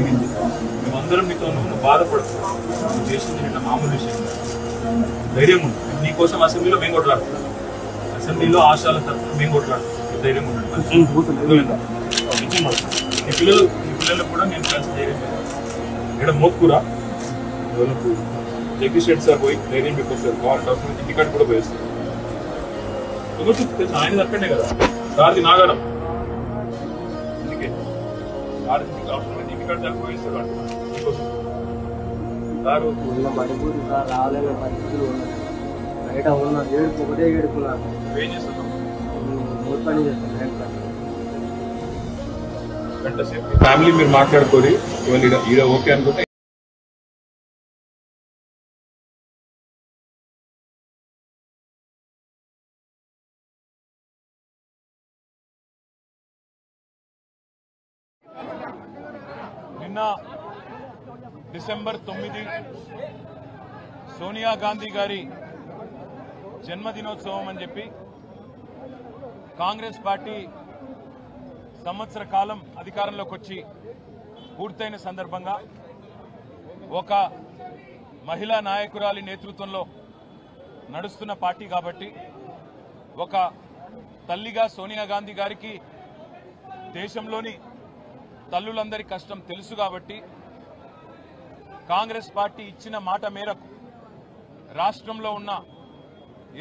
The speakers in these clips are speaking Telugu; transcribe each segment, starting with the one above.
జరిగింది. మేమందరం మీతో బాధపడుతున్నాం. నువ్వు చేసింది నిన్న మామూలు విషయం. ధైర్యం ఉంది. నీకోసం అసెంబ్లీలో మేము కొట్లాడుతున్నాం. అసెంబ్లీలో ఆశాల తరఫున మేము కొట్లాడుతున్నాం. ధైర్యం ఉండండి. నీ పిల్లలకు కూడా నేను కలిసి ధైర్యం ఇక్కడ మోత్కూర జగదీష్ రెడ్డి సార్ పోయి ధైర్యం చెప్పొస్తారు. కావాలంటే అవసరం ఇంటికాడ కూడా పోయేస్తారు. తెలుసు ఆయన అక్కడనే కదా సార్ది నాగారం. అందుకే సార్ది అవసరం ఇంటికాడ దాకా పోయేస్తారు అంటున్నాను. మీకోసం సార్ మజబూరి సార్ రావాలనే పరిస్థితులు ఉన్నాయి. బయట ఉన్న ఏడుపు ఒకటే ఏడుపున్నారు. ఏం చేస్తున్నాం? మూడు పని చేస్తాను. గంట సేపు ఫ్యామిలీ మీరు మాట్లాడుకోరి. ఈడ ఓకే అనుకుంటే నిన్న డిసెంబర్ 9 సోనియా గాంధీ గారి జన్మదినోత్సవం అని చెప్పి కాంగ్రెస్ పార్టీ సంవత్సర కాలం అధికారంలోకి వచ్చి పూర్తయిన సందర్భంగా ఒక మహిళా నాయకురాలి నేతృత్వంలో నడుస్తున్న పార్టీ కాబట్టి ఒక తల్లిగా సోనియా గాంధీ గారికి దేశంలోని తల్లులందరి కష్టం తెలుసు కాబట్టి కాంగ్రెస్ పార్టీ ఇచ్చిన మాట మేరకు రాష్ట్రంలో ఉన్న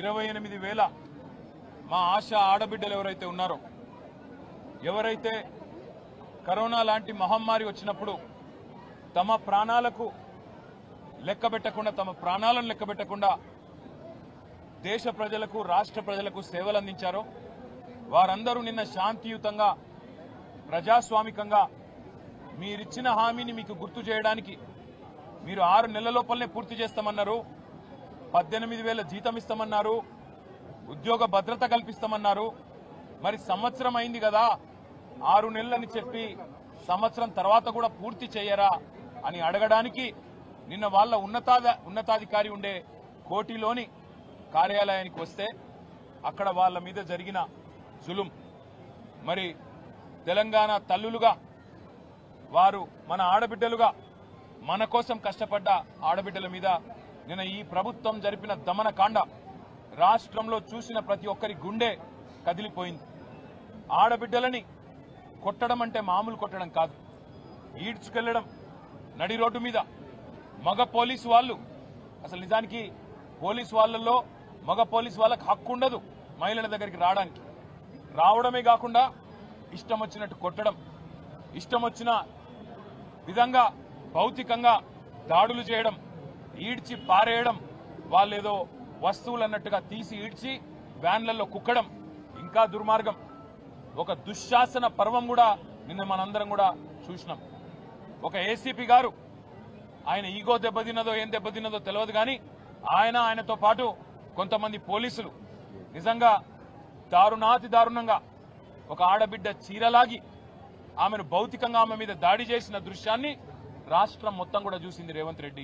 28,000 మా ఆశా ఆడబిడ్డలు ఎవరైతే ఉన్నారో, ఎవరైతే కరోనా లాంటి మహమ్మారి వచ్చినప్పుడు తమ ప్రాణాలకు లెక్కబెట్టకుండా, తమ ప్రాణాలను లెక్కబెట్టకుండా దేశ ప్రజలకు, రాష్ట్ర ప్రజలకు సేవలు అందించారో వారందరూ నిన్న శాంతియుతంగా, ప్రజాస్వామికంగా మీరిచ్చిన హామీని మీకు గుర్తు చేయడానికి మీరు 6 నెలల లోపలనే పూర్తి చేస్తామన్నారు. 18,000 జీతం ఇస్తామన్నారు. ఉద్యోగ భద్రత కల్పిస్తామన్నారు. మరి సంవత్సరం అయింది కదా, 6 నెలలని చెప్పి సంవత్సరం తర్వాత కూడా పూర్తి చేయరా అని అడగడానికి నిన్న వాళ్ళ ఉన్నతాధికారి ఉండే కోటిలోని కార్యాలయానికి వస్తే అక్కడ వాళ్ళ మీద జరిగిన జులుం, మరి తెలంగాణ తల్లులుగా వారు మన ఆడబిడ్డలుగా మన కోసం కష్టపడ్డ ఆడబిడ్డల మీద నిన్న ఈ ప్రభుత్వం జరిపిన దమనకాండ రాష్ట్రంలో చూసిన ప్రతి ఒక్కరి గుండె కదిలిపోయింది. ఆడబిడ్డలని కొట్టడం అంటే మామూలు కొట్టడం కాదు. ఈడ్చుకెళ్లడం నడి రోడ్డు మీద. మగ పోలీసు వాళ్ళు, అసలు నిజానికి పోలీసు వాళ్ళల్లో మగ పోలీసు వాళ్ళకి హక్కు ఉండదు మహిళల దగ్గరికి రావడానికి. రావడమే కాకుండా ఇష్టం వచ్చినట్టు కొట్టడం, ఇష్టం వచ్చిన విధంగా భౌతికంగా దాడులు చేయడం, ఈడ్చి పారేయడం, వాళ్ళేదో వస్తువులు అన్నట్టుగా తీసి ఈడ్చి వ్యాన్లలో కుక్కడం ఇంకా దుర్మార్గం. ఒక దుశ్శాసన పర్వం కూడా నిన్న మనందరం కూడా చూసినాం. ఒక ఏసీపీ గారు, ఆయన ఈగో దెబ్బతిన్నదో ఏం దెబ్బతిన్నదో తెలియదు కానీ ఆయనతో పాటు కొంతమంది పోలీసులు నిజంగా దారుణాతి దారుణంగా ఒక ఆడబిడ్డ చీరలాగి ఆమెను భౌతికంగా ఆమె మీద దాడి చేసిన దృశ్యాన్ని రాష్ట్రం మొత్తం కూడా చూసింది రేవంత్ రెడ్డి.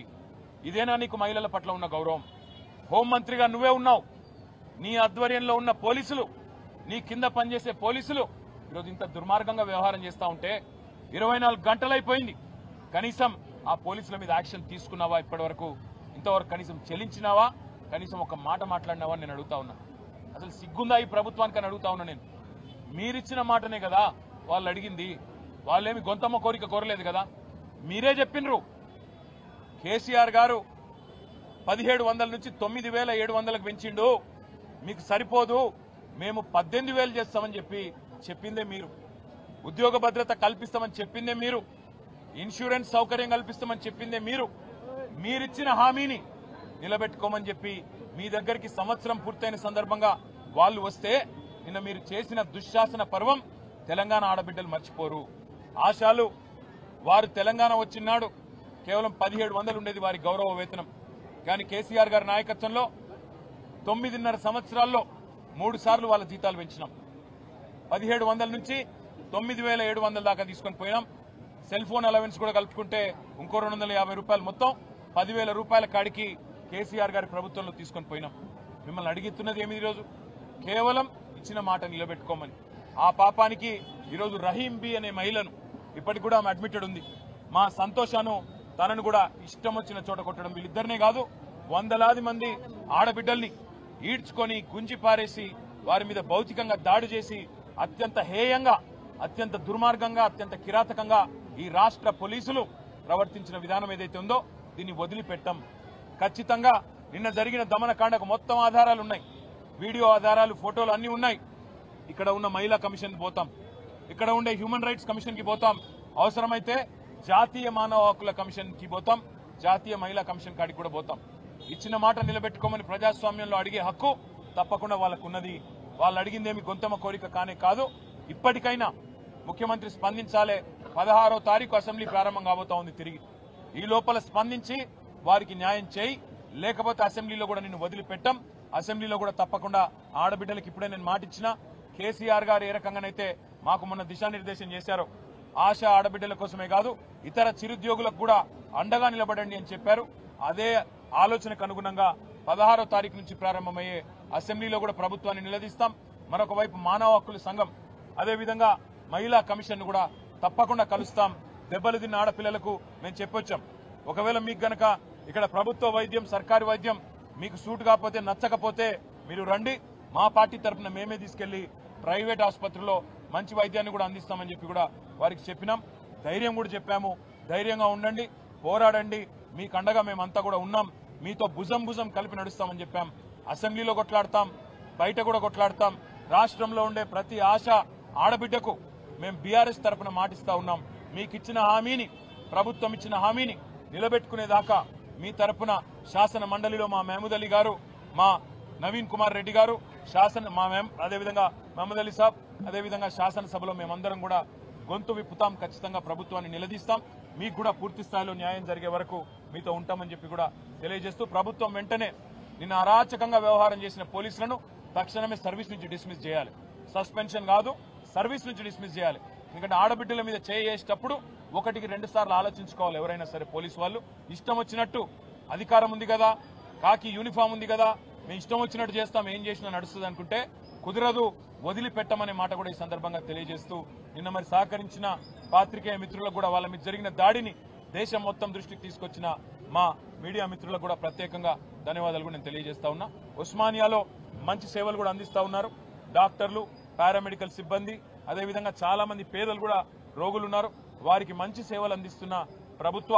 ఇదేనా నీకు మహిళల పట్ల ఉన్న గౌరవం? హోంమంత్రిగా నువ్వే ఉన్నావు. నీ ఆధ్వర్యంలో ఉన్న పోలీసులు, నీ కింద పనిచేసే పోలీసులు ఈరోజు ఇంత దుర్మార్గంగా వ్యవహారం చేస్తూ ఉంటే 24 గంటలైపోయింది. కనీసం ఆ పోలీసుల మీద యాక్షన్ తీసుకున్నావా? ఇప్పటివరకు ఇంతవరకు కనీసం చెల్లించినావా? కనీసం ఒక మాట మాట్లాడినావా నేను అడుగుతా ఉన్నా. అసలు సిగ్గుందా ఈ ప్రభుత్వానికి అని అడుగుతా ఉన్నా నేను. మీరిచ్చిన మాటనే కదా వాళ్ళు అడిగింది. వాళ్ళేమి గొంతమ్మ కోరిక కోరలేదు కదా. మీరే చెప్పినరు కేసీఆర్ గారు 1700 నుంచి 9,700కు పెంచిండు, మీకు సరిపోదు, మేము 18,000 చేస్తామని చెప్పిందే మీరు. ఉద్యోగ భద్రత కల్పిస్తామని చెప్పిందే మీరు. ఇన్సూరెన్స్ సౌకర్యం కల్పిస్తామని చెప్పిందే మీరు. మీరిచ్చిన హామీని నిలబెట్టుకోమని చెప్పి మీ దగ్గరికి సంవత్సరం పూర్తయిన సందర్భంగా వాళ్ళు వస్తే నిన్న మీరు చేసిన దుశ్శాసన పర్వం తెలంగాణ ఆడబిడ్డలు మర్చిపోరు. ఆశాలు వారు తెలంగాణ వచ్చినాడు కేవలం 1700 ఉండేది వారి గౌరవ వేతనం. కానీ కేసీఆర్ గారి నాయకత్వంలో 9.5 సంవత్సరాల్లో 3 సార్లు వాళ్ళ జీతాలు పెంచినాం. 1700 నుంచి 9,700 దాకా తీసుకొని పోయినాం. సెల్ ఫోన్ అలవెన్స్ కూడా కలుపుకుంటే ఇంకో 250 రూపాయలు, మొత్తం 10,000 రూపాయల కాడికి కేసీఆర్ గారి ప్రభుత్వంలో తీసుకొని పోయినాం. మిమ్మల్ని అడిగిస్తున్నది ఏమి ఈరోజు? కేవలం ఇచ్చిన మాట నిలబెట్టుకోమని. ఆ పాపానికి ఈరోజు రహీం బి అనే మహిళను, ఇప్పటికి కూడా ఆమె అడ్మిటెడ్ ఉంది, మా సంతోషాను తనను కూడా ఇష్టం వచ్చిన చోట కొట్టడం, వీళ్ళిద్దరినే కాదు వందలాది మంది ఆడబిడ్డల్ని ఈడ్చుకొని గుంజి పారేసి వారి మీద భౌతికంగా దాడి చేసి అత్యంత హేయంగా, అత్యంత దుర్మార్గంగా, అత్యంత కిరాతకంగా ఈ రాష్ట్ర పోలీసులు ప్రవర్తించిన విధానం ఏదైతే ఉందో దీన్ని వదిలిపెట్టాం. ఖచ్చితంగా నిన్న జరిగిన దమనకాండకు మొత్తం ఆధారాలు ఉన్నాయి, వీడియో ఆధారాలు, ఫోటోలు అన్ని ఉన్నాయి. ఇక్కడ ఉన్న మహిళా కమిషన్ పోతాం, ఇక్కడ ఉండే హ్యూమన్ రైట్స్ కమిషన్ కి పోతాం, అవసరమైతే జాతీయ మానవ హక్కుల కమిషన్ కి పోతాం, జాతీయ మహిళా కమిషన్ కాడికి కూడా పోతాం. ఇచ్చిన మాట నిలబెట్టుకోమని ప్రజాస్వామ్యంలో అడిగే హక్కు తప్పకుండా వాళ్ళకున్నది. వాళ్ళు అడిగిందేమి గొంతమ కోరిక కానే కాదు. ఇప్పటికైనా ముఖ్యమంత్రి స్పందించాలే. 16వ తారీఖు అసెంబ్లీ ప్రారంభం కాబోతా ఉంది. తిరిగి ఈ లోపల స్పందించి వారికి న్యాయం చేయి, లేకపోతే అసెంబ్లీలో కూడా నిన్ను వదిలిపెట్టాం. అసెంబ్లీలో కూడా తప్పకుండా ఆడబిడ్డలకు ఇప్పుడే నేను మాటిచ్చిన, కేసీఆర్ గారు ఏ రకంగానైతే మాకు మొన్న దిశానిర్దేశం చేశారో ఆశా ఆడబిడ్డల కోసమే కాదు ఇతర చిరుద్యోగులకు కూడా అండగా నిలబడండి అని చెప్పారు. అదే ఆలోచనకు అనుగుణంగా 16వ తారీఖు నుంచి ప్రారంభమయ్యే అసెంబ్లీలో కూడా ప్రభుత్వాన్ని నిలదీస్తాం. మరొక వైపు మానవ హక్కుల సంఘం, అదేవిధంగా మహిళా కమిషన్ కూడా తప్పకుండా కలుస్తాం. దెబ్బలు తిన్న ఆడపిల్లలకు మేము చెప్పొచ్చాం, ఒకవేళ మీకు గనక ఇక్కడ ప్రభుత్వ వైద్యం, సర్కారీ వైద్యం మీకు సూట్ కాకపోతే, నచ్చకపోతే మీరు రండి, మా పార్టీ తరఫున మేమే తీసుకెళ్లి ప్రైవేట్ ఆసుపత్రిలో మంచి వైద్యాన్ని కూడా అందిస్తామని చెప్పి కూడా వారికి చెప్పినాం. ధైర్యం కూడా చెప్పాము, ధైర్యంగా ఉండండి, పోరాడండి, మీకు అండగా మేమంతా కూడా ఉన్నాం, మీతో భుజం భుజం కలిపి నడుస్తామని చెప్పాం. అసెంబ్లీలో కొట్లాడతాం, బయట కూడా కొట్లాడతాం. రాష్ట్రంలో ఉండే ప్రతి ఆశ ఆడబిడ్డకు మేము బీఆర్ఎస్ తరఫున మాటిస్తా ఉన్నాం. మీకు ఇచ్చిన హామీని, ప్రభుత్వం ఇచ్చిన హామీని నిలబెట్టుకునేదాకా మీ తరఫున శాసన మండలిలో మా మహమూద్ అలీ గారు, మా నవీన్ కుమార్ రెడ్డి గారు, అదేవిధంగా మహమూద్ అలీ సాబ్, అదేవిధంగా శాసనసభలో మేమందరం కూడా గొంతు విప్పుతాం. ఖచ్చితంగా ప్రభుత్వాన్ని నిలదీస్తాం. మీకు కూడా పూర్తి స్థాయిలో న్యాయం జరిగే వరకు మీతో ఉంటామని చెప్పి కూడా తెలియజేస్తూ, ప్రభుత్వం వెంటనే నిన్న అరాచకంగా వ్యవహారం చేసిన పోలీసులను తక్షణమే సర్వీస్ నుంచి డిస్మిస్ చేయాలి. సస్పెన్షన్ కాదు, సర్వీస్ నుంచి డిస్మిస్ చేయాలి. ఎందుకంటే ఆడబిడ్డల మీద చేసేటప్పుడు 1-2 సార్లు ఆలోచించుకోవాలి. ఎవరైనా సరే పోలీసు వాళ్ళు ఇష్టం వచ్చినట్టు, అధికారం ఉంది కదా, కాకి యూనిఫామ్ ఉంది కదా, మేము ఇష్టం వచ్చినట్టు చేస్తాం, ఏం చేసినా నడుస్తుంది అనుకుంటే కుదరదు, వదిలిపెట్టమనే మాట కూడా ఈ సందర్భంగా తెలియజేస్తూ, నిన్న మరి సహకరించిన పాత్రికేయ మిత్రులకు కూడా, వాళ్ళ మీద జరిగిన దాడిని దేశం మొత్తం దృష్టికి తీసుకొచ్చిన మా మీడియా మిత్రులకు కూడా ప్రత్యేకంగా ధన్యవాదాలు కూడా నేను తెలియజేస్తా ఉన్నా. ఉస్మానియాలో మంచి సేవలు కూడా అందిస్తా ఉన్నారు డాక్టర్లు, పారామెడికల్ సిబ్బంది, అదేవిధంగా చాలా మంది పేదలు కూడా రోగులు ఉన్నారు. వారికి మంచి సేవలు అందిస్తున్న ప్రభుత్వ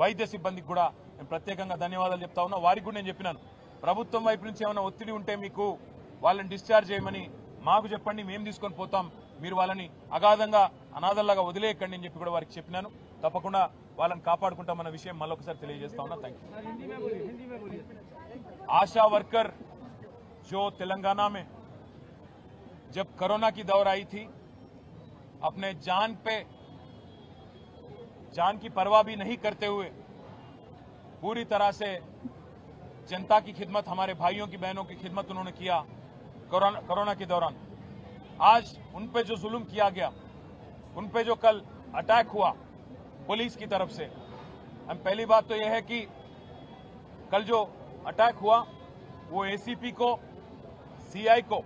వైద్య సిబ్బందికి కూడా నేను ప్రత్యేకంగా ధన్యవాదాలు చెప్తా ఉన్నా. వారికి కూడా నేను చెప్పినాను, ప్రభుత్వం వైపు నుంచి ఏమైనా ఒత్తిడి ఉంటే మీకు వాళ్ళని డిశ్చార్జ్ చేయమని మాకు చెప్పండి, మేము తీసుకొని పోతాం, మీరు వాళ్ళని అగాధంగా అనాథల్లాగా వదిలేయకండి అని చెప్పి కూడా వారికి చెప్పినాను. తప్పకుండా వాళ్ళని కాపాడుకుంటామన్న విషయం మళ్ళొకసారి తెలియజేస్తా ఉన్నా. Thank you. आशा वर्कर जो तेलंगाना में जब कोरोना की दौर आई थी, अपने जान की परवाह भी नहीं करते हुए पूरी तरह से जनता की खिदमत, हमारे भाइयों की बहनों की खिदमत उन्होंने किया कोरोना के दौरान। आज उन पे जो जुल्म किया गया, उन पे जो कल अटैक हुआ पुलिस की तरफ से, हम पहली बात तो यह है कि कल जो अटैक हुआ वो एसीपी को, सीआई को,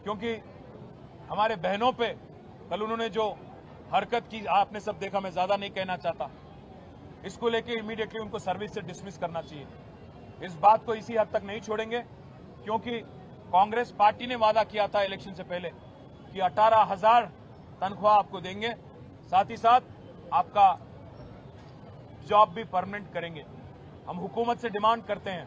क्योंकि हमारे बहनों पे कल उन्होंने जो हरकत की आपने सब देखा, मैं ज्यादा नहीं कहना चाहता, इसको लेके इमीडिएटली उनको सर्विस से डिसमिस करना चाहिए। इस बात को इसी हद तक नहीं छोड़ेंगे, क्योंकि कांग्रेस पार्टी ने वादा किया था इलेक्शन से पहले कि 18,000 तनख्वाह आपको देंगे, साथ ही साथ आपका जॉब भी परमानेंट करेंगे। हम हुकूमत से डिमांड करते हैं,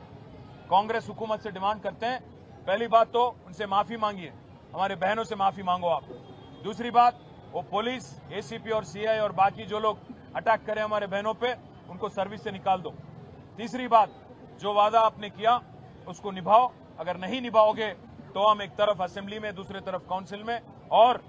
कांग्रेस हुकूमत से डिमांड करते हैं, पहली बात तो उनसे माफी मांगिए, हमारे बहनों से माफी मांगो आप। दूसरी बात, वो पुलिस, एसीपी और सीआई और बाकी जो लोग अटैक करें हमारे बहनों पे, उनको सर्विस से निकाल दो। तीसरी बात, जो वादा आपने किया उसको निभाओ, अगर नहीं निभाओगे तो हम एक तरफ असेंबली में, दूसरी तरफ काउंसिल में, और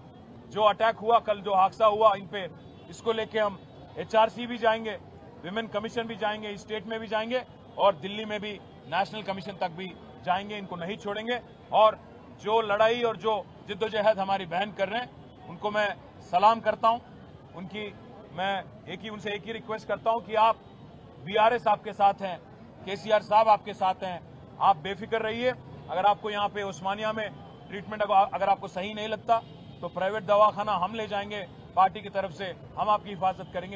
जो अटैक हुआ कल, जो हादसा हुआ इन पे, इसको लेके हम एचआरसी भी जाएंगे, विमेन कमीशन भी जाएंगे, स्टेट में भी जाएंगे और दिल्ली में भी नेशनल कमीशन तक भी जाएंगे। इनको नहीं छोड़ेंगे। और जो लड़ाई और जो जिद्दोजहद हमारी बहन कर रहे हैं, उनको मैं सलाम करता हूं। मैं उनसे एक ही रिक्वेस्ट करता हूं कि आप, बीआरएस आपके साथ हैं, केसीआर साहब आपके साथ हैं, आप बेफिक्र रहिए। अगर आपको यहाँ पे उस्मानिया में ट्रीटमेंट अगर आपको सही नहीं लगता तो प्राइवेट दवाखाना हम ले जाएंगे, पार्टी की तरफ से हम आपकी हिफाजत करेंगे।